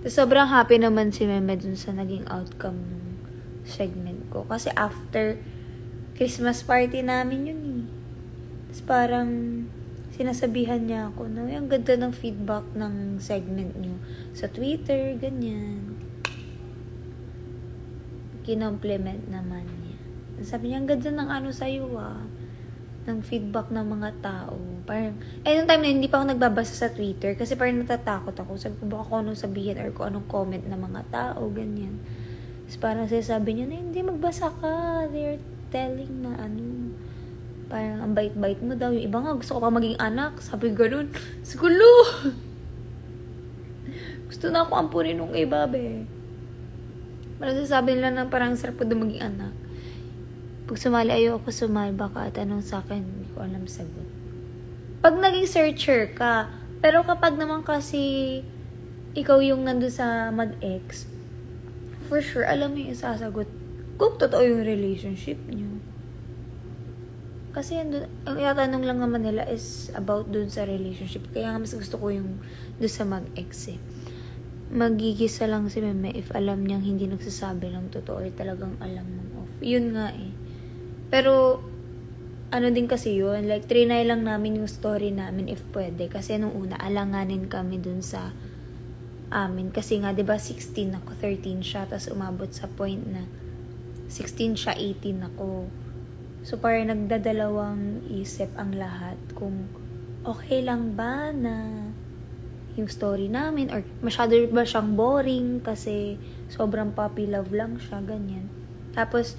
So, sobrang happy naman si Meme dun sa naging outcome ng segment ko. Kasi after Christmas party namin yun eh. Tapos parang sinasabihan niya ako na, ang ganda ng feedback ng segment niyo sa Twitter, ganyan. Kinompliment naman niya. Sabi niya, ang ganda ng sa'yo ng feedback ng mga tao. Parang, nung time na hindi pa ako nagbabasa sa Twitter kasi parang natatakot ako. Sabi ko, baka kung anong sabihin or kung anong comment ng mga tao, ganyan. Tapos parang sabi niya na, hindi, magbasa ka. They're telling na parang ang bait-bait mo daw. Yung iba nga, gusto ko pa maging anak. Sabi ganun. Sigulo! Gusto na ako ampunin nung iba, be. Parang sasabi nila na parang sarap ko daw maging anak. Pag sumali, ayoko sumali. Baka at anong sa akin, hindi ko alam sagot. Pag naging searcher ka, pero kapag naman kasi ikaw yung nandun sa mag-ex, for sure, alam mo yung isasagot kung totoo yung relationship niyo. Kasi ang itatanong lang naman nila is about dun sa relationship. Kaya nga mas gusto ko yung dun sa mag-ex eh. Magigisa lang si Meme if alam niyang hindi nagsasabi ng totoo or talagang alam mong off. Yun nga eh. Pero, din kasi yun. Like, trinay lang namin yung story namin if pwede. Kasi nung una, alanganin kami dun sa amin. Kasi nga, diba 16 ako, 13 siya. Tapos umabot sa point na 16 siya, 18 ako. So, parang nagdadalawang isip ang lahat kung okay lang ba na yung story namin or masyado ba siyang boring kasi sobrang puppy love lang siya, ganyan. Tapos,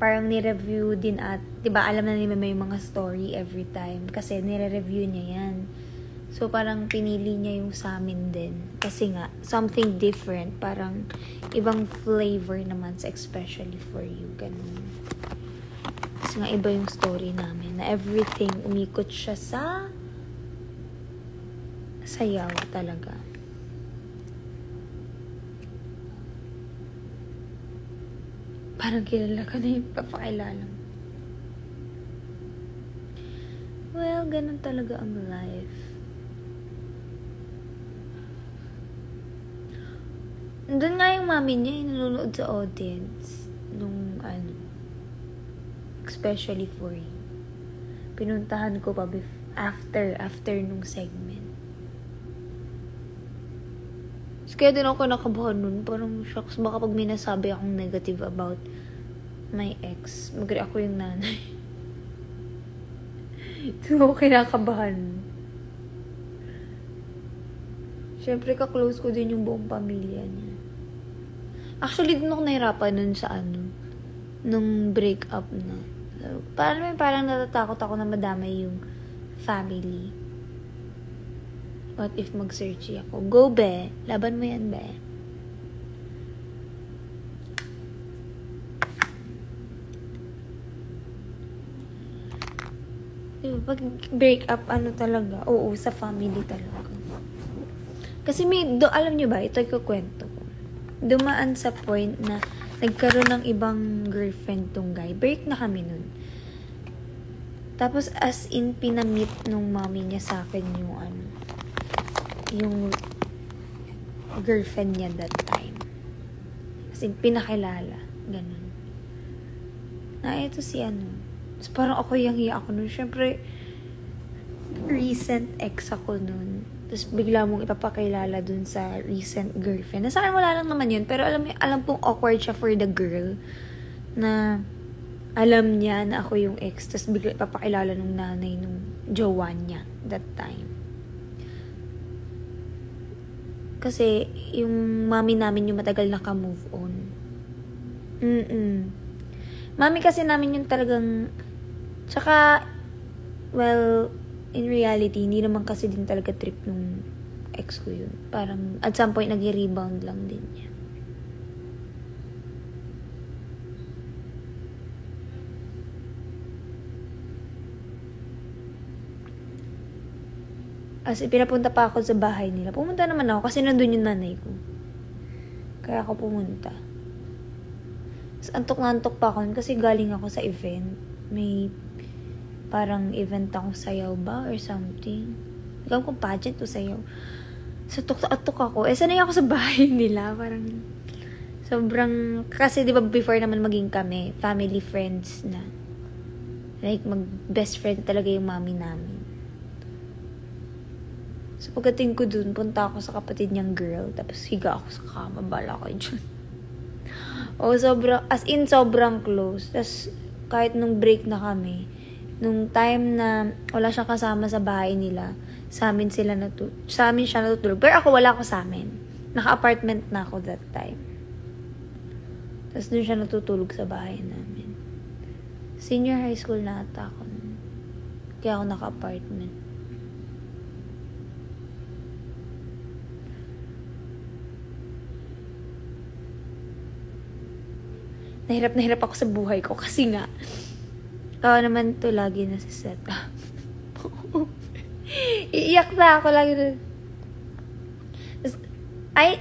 parang ni-review din at, diba, alam na ni Meme yung mga story every time kasi nire-review niya yan. So, parang pinili niya yung sa amin din. Kasi nga, something different. Parang ibang flavor naman sa especially for you, ganun. Kasi nga iba yung story namin na everything umikot siya sa sayaw talaga. Parang kilala ko na yung papakilala. Well, ganun talaga ang life. Doon nga yung mami niya, yung nanonood sa audience. Nung especially for you. Pinuntahan ko pa after nung segment. So, kaya din ako nakabahan nun. Parang shocks, baka pag may nasabi akong negative about my ex, ako yung nanay. So, ako kinakabahan. Siyempre, ka-close ko din yung buong pamilya niya. Actually, din ako nahirapan nun sa nung break up na. So, parang natatakot ako na madamay yung family. What if mag-searchy ako? Go, be. Laban mo yan, be. Diba, pag break up, talaga? Oo, sa family talaga. Kasi alam nyo ba, ito yung kwento ko. Dumaan sa point na nagkaroon ng ibang girlfriend tong guy. Break na kami nun. Tapos, as in, pinamit nung mommy niya sa akin yung girlfriend niya that time. As in, pinakilala. Ganun. Ito si Tapos parang ako hiya ako nun. Siyempre, recent ex ako nun. Tapos bigla mong ipapakilala dun sa recent girlfriend. Sa akin wala lang naman yun. Pero alam pong awkward siya for the girl. Na alam niya na ako yung ex. Tapos bigla ipapakilala nung nanay nung jowa niya that time. Kasi yung mami namin yung matagal naka-move on. Mami kasi namin yung talagang... Tsaka, well, in reality, hindi naman kasi din talaga trip nung ex ko yun. Parang, at some point, nag-rebound lang din niya. Kasi pinapunta pa ako sa bahay nila. Pumunta naman ako kasi nandun yung nanay ko. Kaya ako pumunta. Tapos antok na antok pa ako kasi galing ako sa event. May parang event akong sayaw ba or something. Hindi ko kung pageant o sayaw. So, atok ako. Sanay ako sa bahay nila. Parang sobrang... Kasi di ba before naman maging kami, family friends na. Like, best friend talaga yung mami namin. So, pagdating ko dun, punta ako sa kapatid niyang girl. Tapos, higa ako sa kama. Bala ko dyan. Sobrang close. Tapos, kahit nung break na kami, nung time na wala siyang kasama sa bahay nila, sa amin siya natutulog. Pero ako, wala ako sa amin. Naka-apartment na ako that time. Tapos, dun siya natutulog sa bahay namin. Senior high school na ata ako. Kaya ako naka-apartment. Nahirap ako sa buhay ko kasi nga naman to lagi na sa set up. Iiyak na ako lagi na.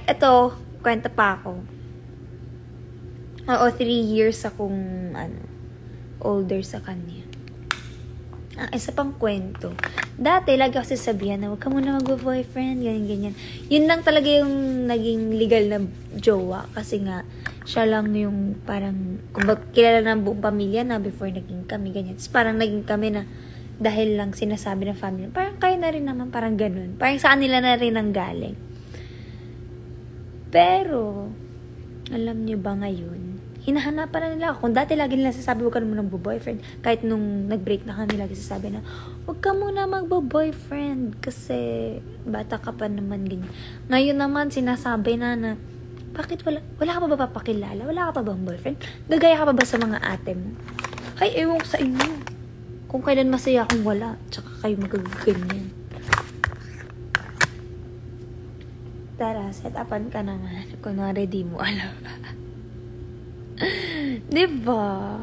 Ito, kwenta pa ako. 3 years akong older sa kanya. Isa pang kwento. Dati, lagi ako sasabihan na huwag ka muna mag-boyfriend, ganyan. Yun lang talaga yung naging legal na jowa. Kasi nga, siya lang yung parang, kumbaga, kilala ng buong pamilya na before naging kami, ganyan. Tapos parang naging kami na, dahil lang sinasabi ng family, parang kayo na rin naman, parang ganun. Parang sa kanila na rin ang galing. Pero, alam niyo ba ngayon, hinahanapan na nila ako. Kung dati lagi nila sasabi, huwag ka muna mag-boyfriend. Kahit nung nag-break na kami, lagi sasabi na, huwag ka muna mag-boyfriend kasi bata ka pa naman ganyan. Ngayon naman, sinasabi na bakit wala ka pa ba papakilala? Wala ka pa bang boyfriend? Gagaya ka pa ba sa mga ate mo? Ay, ewan ko sa inyo. Kung kailan masaya akong wala, tsaka kayo magaganyan. Tara, set upan ka naman. Kunwari di mo alam. Diba?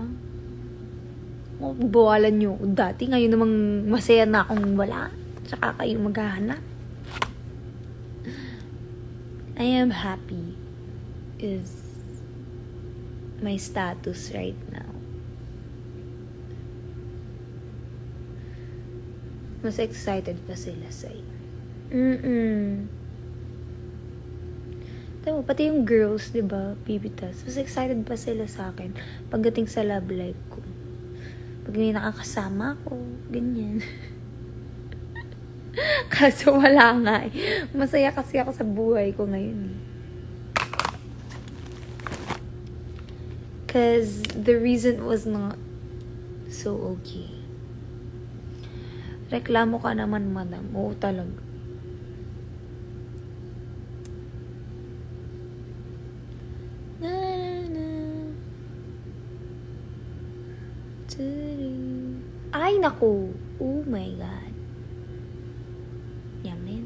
Bawalan nyo dati. Ngayon namang masaya na akong wala. Tsaka kayo maghahanap. I am happy is my status right now. Mas excited pa sila sa'yo. Ito, pati yung girls, di ba, bibitas. Mas excited pa sila sa akin pagdating sa love life ko. Pag may nakakasama ko, ganyan. Kaso wala nga eh. Masaya kasi ako sa buhay ko ngayon. Cause the reason was not so okay. Reklamo ka naman, madam. Oo, talaga. Ay, naku. Oh my God. Yaman.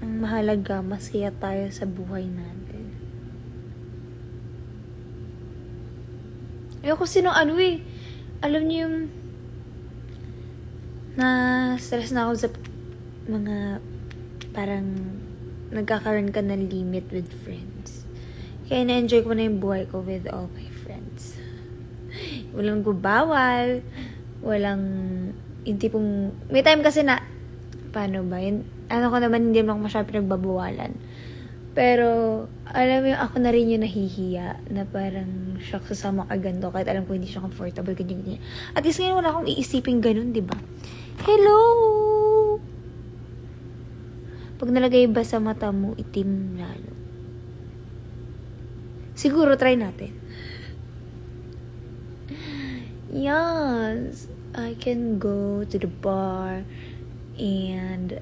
Ang mahalaga, masaya tayo sa buhay natin. Ayoko sinong alam niyo yung na-stress na ako sa mga parang nagkakaroon ka ng limit with friends. Kaya na-enjoy ko na yung buhay ko with all my friends. Walang gubawal, walang yung tipong, may time kasi na, paano ba, yun, ko naman hindi naman ako masyadong pinagbabawalan. Pero, alam mo yung ako na rin yung nahihiya na parang shock sasama ka ganito kahit alam ko hindi siya comfortable, ganyan. At least ngayon wala akong iisipin ganun, diba? Hello! Pag nalagay ba sa mata mo, itim lalo. Siguro, try natin. Yes! I can go to the bar and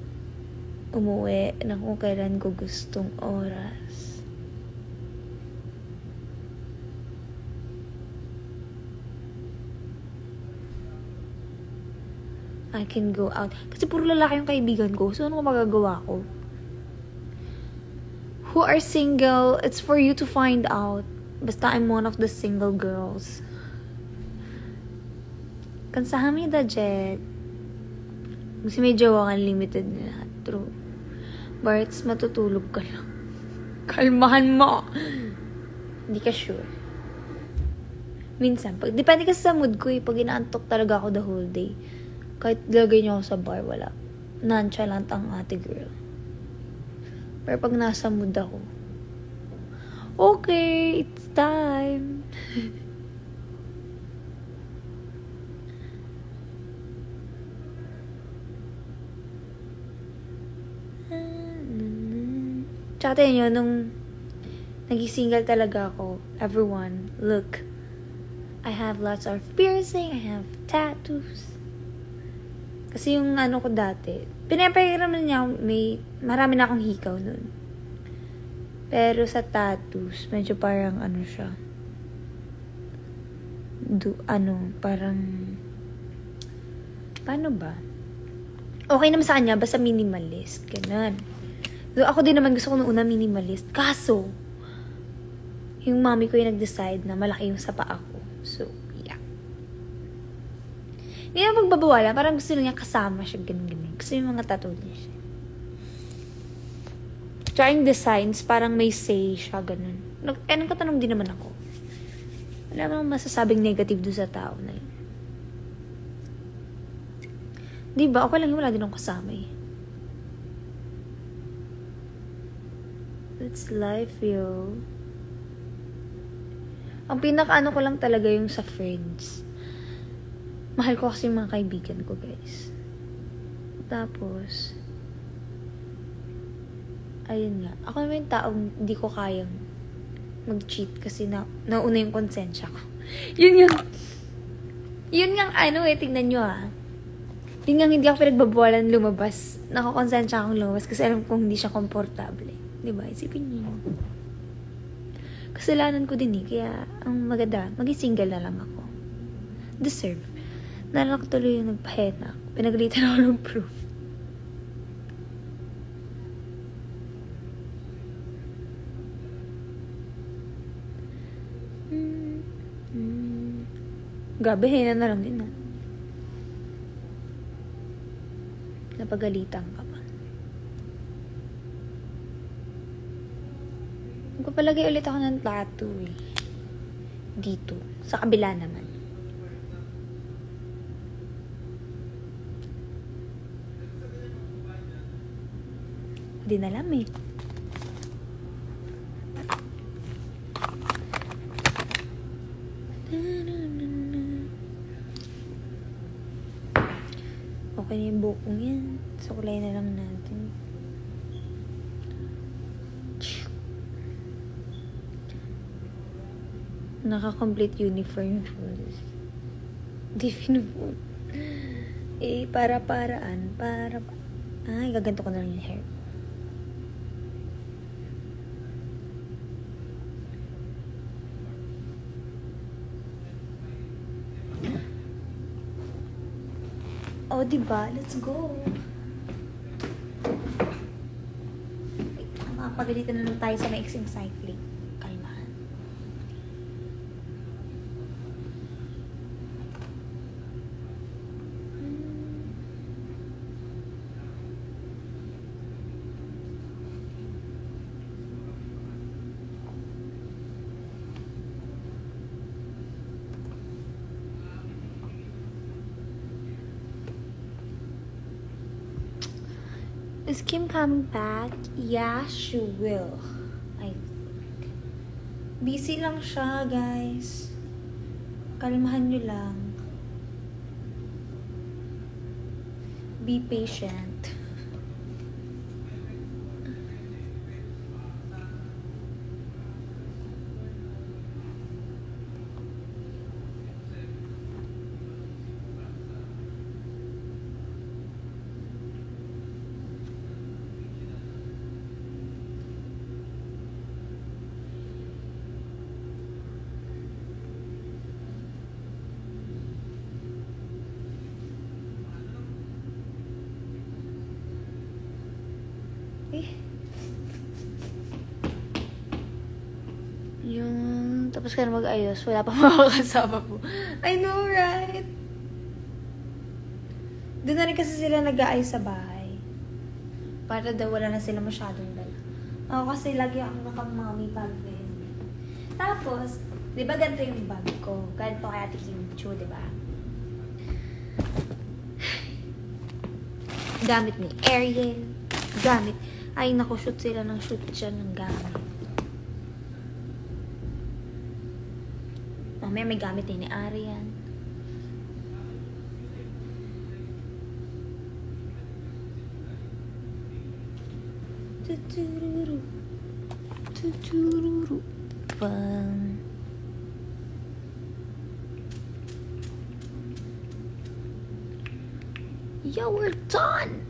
umuwi na kung kailan ko gustong oras. I can go out. Kasi puro lalaki yung kaibigan ko. So, ano magagawa ko? Who are single, it's for you to find out. Basta I'm one of the single girls. Kansahamnida, Jet. Kasi may jowa kang limited na. True. Barts, matutulog ka lang. Kalmahan mo. Hindi ka sure. Minsan, depende kasi sa mood ko eh. Pag inaantok talaga ako the whole day. Kahit lagay niyo ako sa bar, wala. Nonchalant ang ate girl. Pero pag nasa mood ako, okay, it's time. Tsaka yun, nung nag-single talaga ako, everyone, look, I have lots of piercing, I have tattoos. Kasi yung ko dati, pinapahiram na niya, marami na akong hikaw nun. Pero sa tattoos, medyo parang siya, parang, paano ba? Okay naman sa kanya, basta minimalist, ganun. So, ako din naman gusto ko nung una minimalist. Kaso, yung mommy ko yung nag-decide na malaki yung sapa ako. So, yeah. Hindi na magbabawala. Parang gusto niya kasama siya. Ganun. Kasi yung mga tattoo niya siya. Trying designs, parang may say siya. Ganun. Nagkatanong din naman ako. Wala namang masasabing negative doon sa tao na yun. Diba? Okay lang yung wala din akong kasama eh. It's life, yo. Ang pinaka ko lang talaga yung sa friends. Mahal ko kasi yung mga kaibigan ko, guys. Tapos, ayun nga. Ako naman yung taong hindi ko kayang mag-cheat kasi nauna yung konsensya ko. Yun nga tingnan nyo Yun nga hindi ako pinagbabawalan lumabas. Nakakonsensya akong lumabas kasi alam kong hindi siya komportable. Diba? Isipin niyo. Kasalanan ko din kaya ang maganda, maging single na lang ako. Deserve. Nalak tuloy yung nagpahena. Pinagalitan ako ng proof. Gabi, hena na lang din Napagalitan ka pa. Magpapalagay ulit ako ng tattoo eh. Dito. Sa kabila naman. Hindi na alam eh. Okay na yung bukong yan. Sukulay na lang natin. Naka-complete uniform shoes. Di pinupo. Eh, para-paraan. Ay, gaganto ko na lang yung hair. Oh, diba? Let's go. Makapagalitan na lang tayo sa maiksing cycling. Kalmahan. Is Kim coming back? Yeah, she will. I think. Busy lang siya, guys. Kalmahan nyo lang. Be patient. Yung tapos ka na mag-ayos, wala pa makakasama po. I know, right? Doon na rin kasi sila nag-aayos sa bahay. Para daw wala na sila masyadong dala. Ako kasi lagi akong nakamami bag na yun. Tapos, di ba ganito yung bag ko? Ganito kay Ate Kim Chu, di ba? Gamit ni Ariel. Gamit. Ay, naku, shoot sila ng shoot dyan ng gamit. Mamaya may gamit din ni Arian. Tutururu. Tutururu. Bang. Yo, we're done!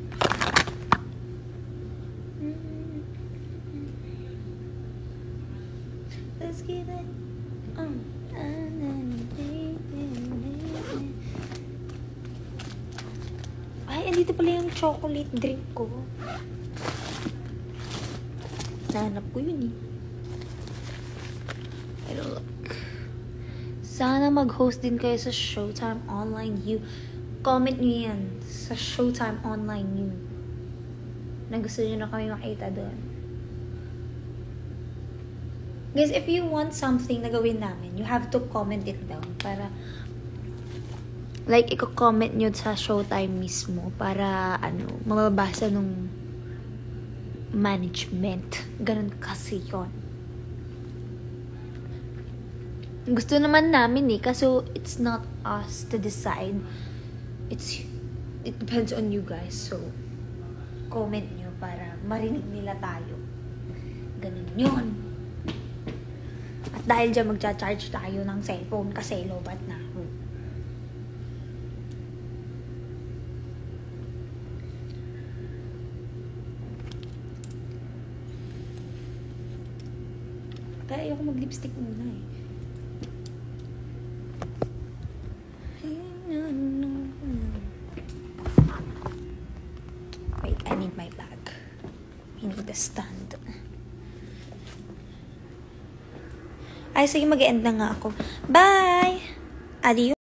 Let's get it. Ay, andito pala yung chocolate drink ko. Nahanap ko yun eh. Pero look. Sana mag-host din kayo sa Showtime Online U. Comment nyo yan sa Showtime Online U. Na gusto nyo na kami makita doon. Guys, if you want something na gawin namin, you have to comment it down para like, i-comment nyo sa Showtime mismo para, mababasa nung management. Ganun kasi yun. Gusto naman namin eh, kaso it's not us to decide. It depends on you guys. So, comment nyo para marinig nila tayo. Ganun yun. At dahil dyan, magcha-charge tayo ng cellphone kasi lobat na ako. Kaya ayoko mag-lipstick muna eh. Wait, I need my bag. I need the stand. Ay, sige, mag-end na nga ako. Bye! Adios!